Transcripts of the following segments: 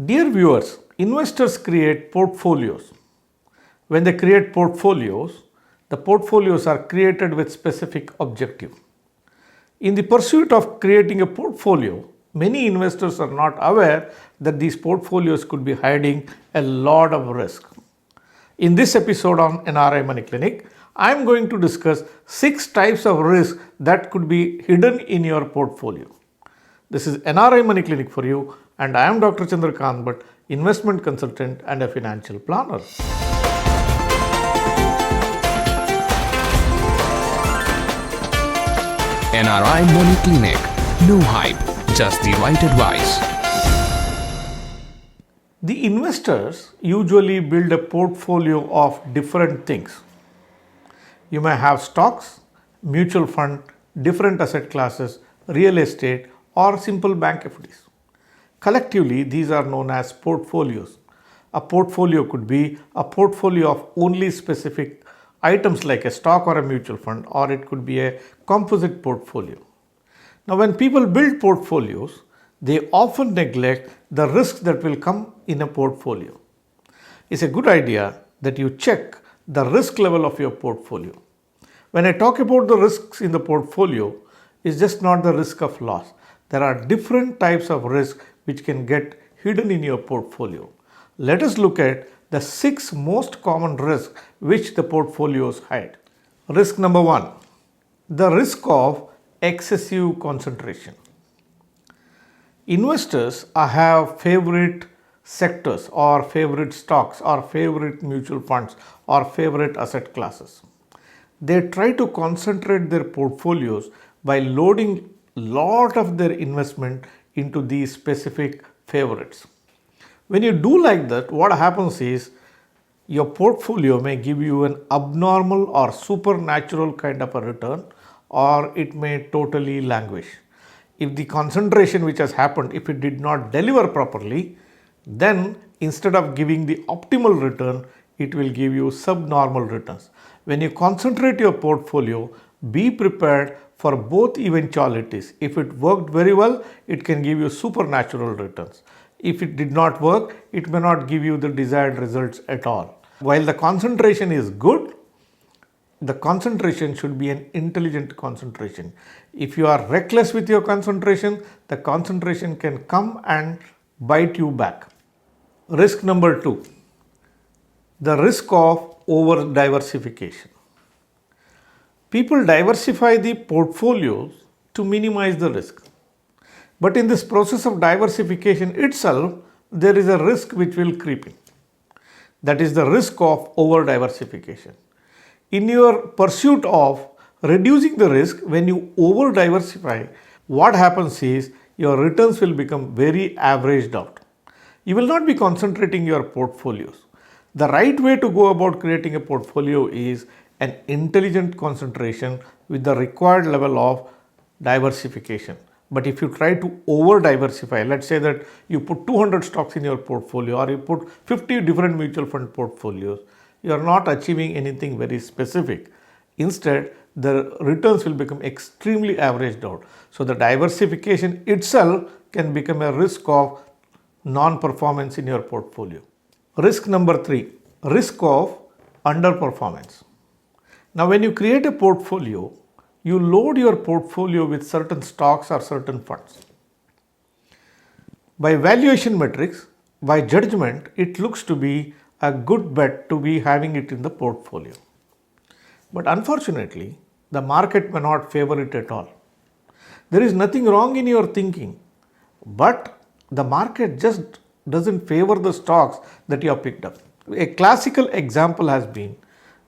Dear viewers, investors create portfolios. When they create portfolios, the portfolios are created with specific objective. In the pursuit of creating a portfolio, many investors are not aware that these portfolios could be hiding a lot of risk. In this episode on NRI Money Clinic, I am going to discuss 6 types of risk that could be hidden in your portfolio. This is NRI Money Clinic for you, and I am Dr. Chandrakant Bhatt, investment consultant and a financial planner. NRI Money Clinic. No hype, just the right advice. The investors usually build a portfolio of different things. You may have stocks, mutual fund, different asset classes, real estate, or simple bank FDs. Collectively, these are known as portfolios. A portfolio could be a portfolio of only specific items like a stock or a mutual fund, or it could be a composite portfolio. Now, when people build portfolios, they often neglect the risks that will come in a portfolio. It's a good idea that you check the risk level of your portfolio. When I talk about the risks in the portfolio, it's just not the risk of loss. There are different types of risk which can get hidden in your portfolio. Let us look at the 6 most common risks which the portfolios hide. Risk number 1, the risk of excessive concentration. Investors have favorite sectors or favorite stocks or favorite mutual funds or favorite asset classes. They try to concentrate their portfolios by loading lot of their investment into these specific favorites. When you do like that, what happens is your portfolio may give you an abnormal or supernatural kind of a return, or it may totally languish. If the concentration which has happened, if it did not deliver properly, then instead of giving the optimal return, it will give you subnormal returns. When you concentrate your portfolio, be prepared for both eventualities. If it worked very well, it can give you supernatural returns. If it did not work, it may not give you the desired results at all. While the concentration is good, the concentration should be an intelligent concentration. If you are reckless with your concentration, the concentration can come and bite you back. Risk number 2, the risk of over diversification. People diversify the portfolios to minimize the risk. But in this process of diversification itself, there is a risk which will creep in. That is the risk of over diversification. In your pursuit of reducing the risk, when you over diversify, what happens is your returns will become very averaged out. You will not be concentrating your portfolios. The right way to go about creating a portfolio is an intelligent concentration with the required level of diversification. But if you try to over diversify, let's say that you put 200 stocks in your portfolio or you put 50 different mutual fund portfolios, you are not achieving anything very specific. Instead, the returns will become extremely averaged out. So the diversification itself can become a risk of non-performance in your portfolio. Risk number 3, risk of underperformance. Now, when you create a portfolio, you load your portfolio with certain stocks or certain funds. By valuation metrics, by judgment, it looks to be a good bet to be having it in the portfolio. But unfortunately, the market may not favor it at all. There is nothing wrong in your thinking, but the market just doesn't favor the stocks that you have picked up. A classical example has been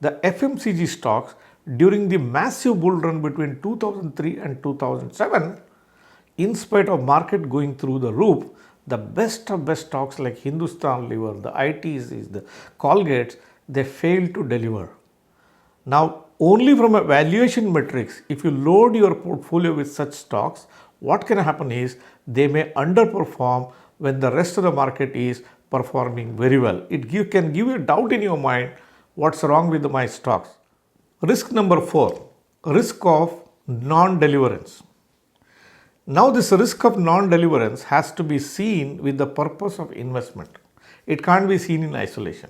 the FMCG stocks during the massive bull run between 2003 and 2007. In spite of market going through the roof, the best of best stocks like Hindustan Lever, the ITCs, the Colgates, they failed to deliver. Now, only from a valuation metrics, if you load your portfolio with such stocks, what can happen is they may underperform when the rest of the market is performing very well. It can give you a doubt in your mind, what's wrong with my stocks? Risk number 4, risk of non-deliverance. Now, this risk of non-deliverance has to be seen with the purpose of investment. It can't be seen in isolation.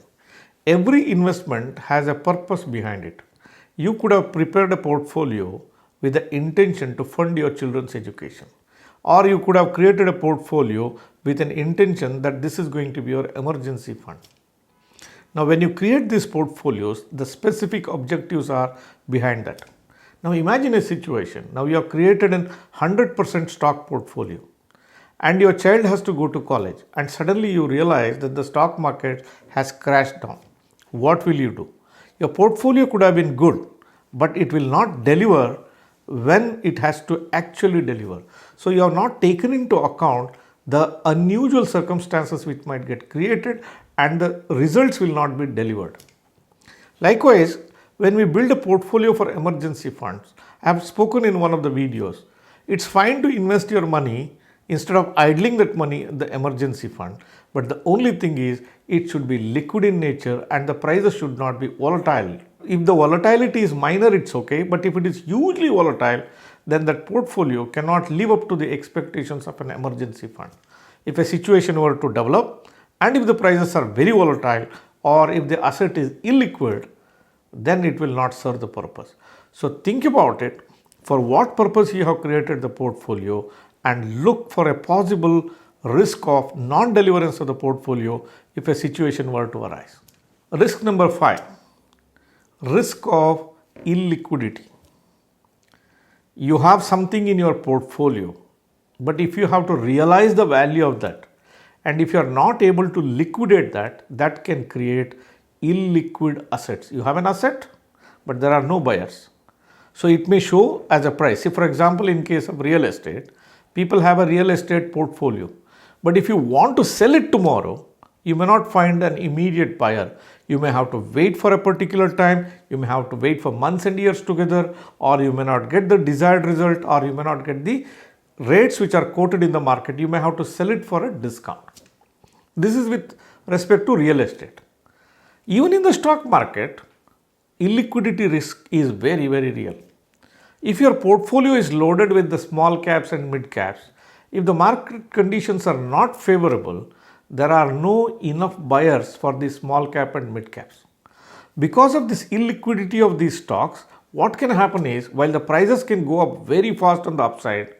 Every investment has a purpose behind it. You could have prepared a portfolio with the intention to fund your children's education, or you could have created a portfolio with an intention that this is going to be your emergency fund. Now, when you create these portfolios, the specific objectives are behind that. Now, imagine a situation. Now, you have created an 100% stock portfolio and your child has to go to college, and suddenly you realize that the stock market has crashed down. What will you do? Your portfolio could have been good, but it will not deliver when it has to actually deliver. So, you have not taken into account the unusual circumstances which might get created and the results will not be delivered. Likewise, when we build a portfolio for emergency funds, I have spoken in one of the videos, it's fine to invest your money instead of idling that money in the emergency fund, but the only thing is it should be liquid in nature and the prices should not be volatile. If the volatility is minor, it's okay, but if it is hugely volatile, then that portfolio cannot live up to the expectations of an emergency fund. If a situation were to develop and if the prices are very volatile or if the asset is illiquid, then it will not serve the purpose. So think about it, for what purpose you have created the portfolio, and look for a possible risk of non-deliverance of the portfolio if a situation were to arise. Risk number 5, risk of illiquidity. You have something in your portfolio, but if you have to realize the value of that, and if you are not able to liquidate that, that can create illiquid assets. You have an asset, but there are no buyers. So it may show as a price. See, for example, in case of real estate, people have a real estate portfolio. But if you want to sell it tomorrow, you may not find an immediate buyer. You may have to wait for a particular time, you may have to wait for months and years together, or you may not get the desired result, or you may not get the rates which are quoted in the market. You may have to sell it for a discount. This is with respect to real estate. Even in the stock market, illiquidity risk is very, very real. If your portfolio is loaded with the small caps and mid caps, if the market conditions are not favorable, there are no enough buyers for the small cap and mid caps. Because of this illiquidity of these stocks, what can happen is, while the prices can go up very fast on the upside,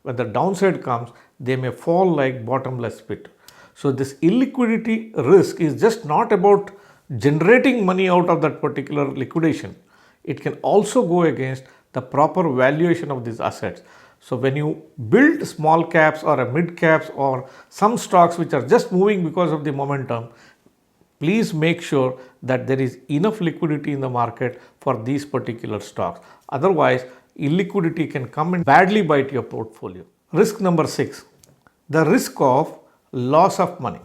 when the downside comes, they may fall like bottomless pit. So this illiquidity risk is just not about generating money out of that particular liquidation. It can also go against the proper valuation of these assets. So when you build small caps or a mid caps or some stocks which are just moving because of the momentum, please make sure that there is enough liquidity in the market for these particular stocks. Otherwise, illiquidity can come and badly bite your portfolio. Risk number 6, the risk of loss of money.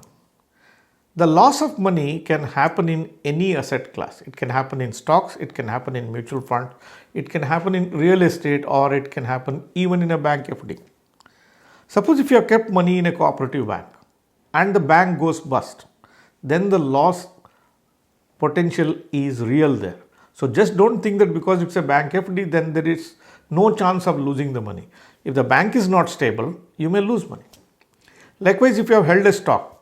The loss of money can happen in any asset class. It can happen in stocks, it can happen in mutual funds, it can happen in real estate, or it can happen even in a bank FD. Suppose if you have kept money in a cooperative bank and the bank goes bust, then the loss potential is real there. So just don't think that because it's a bank FD, then there is no chance of losing the money. If the bank is not stable, you may lose money. Likewise, if you have held a stock,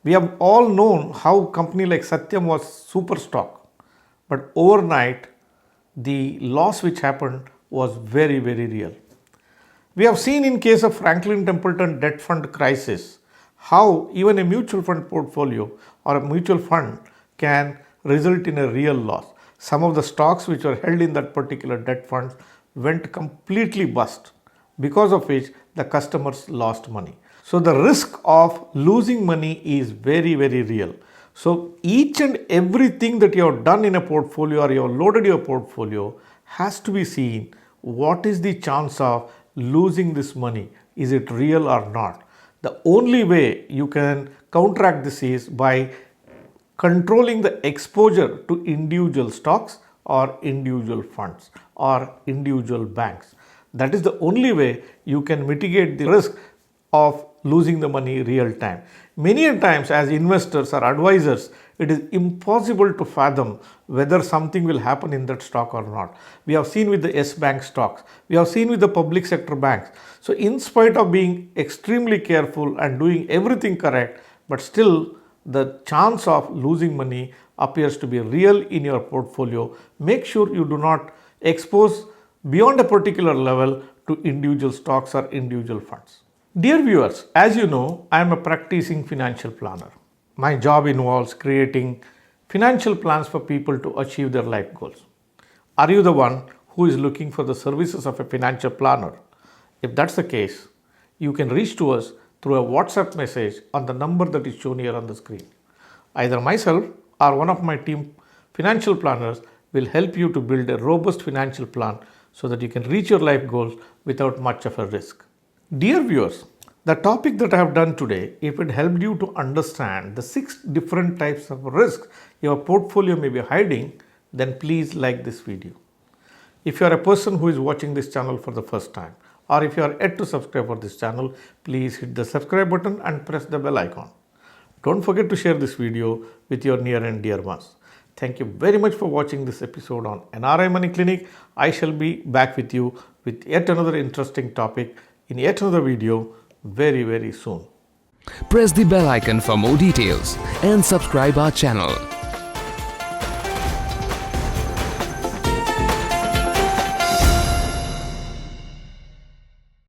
we have all known how a company like Satyam was super stock, but overnight the loss which happened was very, very real. We have seen in case of Franklin Templeton debt fund crisis how even a mutual fund portfolio or a mutual fund can result in a real loss. Some of the stocks which were held in that particular debt fund went completely bust, because of which the customers lost money. So the risk of losing money is very, very real. So each and everything that you have done in a portfolio or you have loaded your portfolio has to be seen. What is the chance of losing this money? Is it real or not? The only way you can counteract this is by controlling the exposure to individual stocks or individual funds or individual banks. That is the only way you can mitigate the risk of losing the money real time. Many a times, as investors or advisors, it is impossible to fathom whether something will happen in that stock or not. We have seen with the S bank stocks, we have seen with the public sector banks. So, in spite of being extremely careful and doing everything correct, but still the chance of losing money appears to be real in your portfolio. Make sure you do not expose beyond a particular level to individual stocks or individual funds. Dear viewers, as you know, I am a practicing financial planner. My job involves creating financial plans for people to achieve their life goals. Are you the one who is looking for the services of a financial planner? If that's the case, you can reach to us through a WhatsApp message on the number that is shown here on the screen. Either myself or one of my team financial planners will help you to build a robust financial plan so that you can reach your life goals without much of a risk. Dear viewers, the topic that I have done today, if it helped you to understand the 6 different types of risks your portfolio may be hiding, then please like this video. If you are a person who is watching this channel for the first time, or if you are yet to subscribe for this channel, please hit the subscribe button and press the bell icon. Don't forget to share this video with your near and dear ones. Thank you very much for watching this episode on NRI Money Clinic. I shall be back with you with yet another interesting topic in yet another video very soon. Press the bell icon for more details and subscribe our channel.